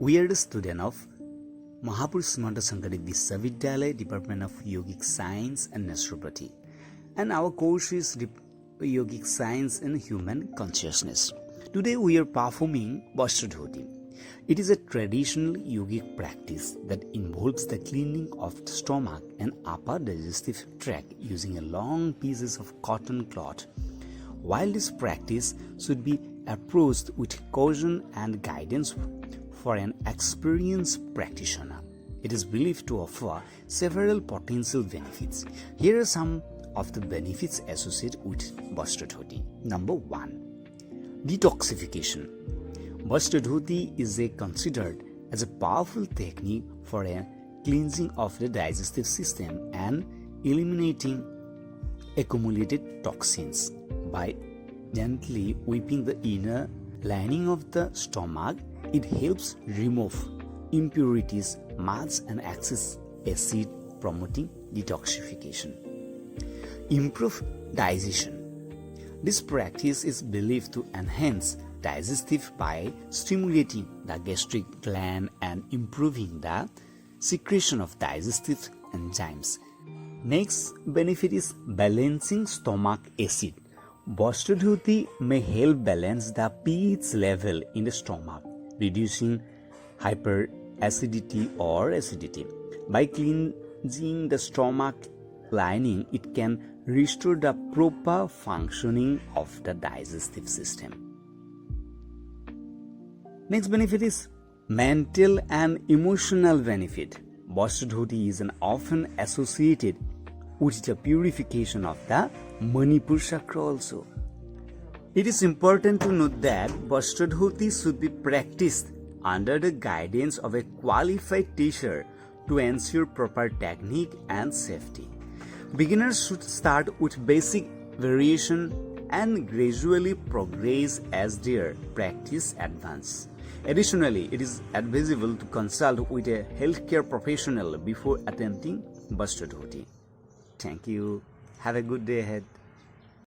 We are the student of Mahapurush Srimanta Sankara Vishavidyalaya Department of Yogic Science and Naturopathy, and our course is Yogic Science and Human Consciousness. Today we are performing Bastra Dhauti. It is a traditional yogic practice that involves the cleaning of the stomach and upper digestive tract using a long pieces of cotton cloth. While this practice should be approached with caution and guidance for an experienced practitioner, it is believed to offer several potential benefits. Here are some of the benefits associated with Bastra Dhauti. Number 1. Detoxification. Bastra Dhauti is considered as a powerful technique for a cleansing of the digestive system and eliminating accumulated toxins. By gently wiping the inner lining of the stomach, it helps remove impurities, muds, and excess acid, promoting detoxification. Improve digestion. This practice is believed to enhance digestive by stimulating the gastric gland and improving the secretion of digestive enzymes. Next benefit is balancing stomach acid. Bastra Dhauti may help balance the pH level in the stomach, reducing hyperacidity or acidity. By cleansing the stomach lining, it can restore the proper functioning of the digestive system. Next benefit is mental and emotional benefit. Bastra Dhauti is often associated with the purification of the Manipur chakra also. It is important to note that Bastra Dhauti should be practiced under the guidance of a qualified teacher to ensure proper technique and safety. Beginners should start with basic variation and gradually progress as their practice advances. Additionally, it is advisable to consult with a healthcare professional before attempting Bastra Dhauti. Thank you. Have a good day ahead.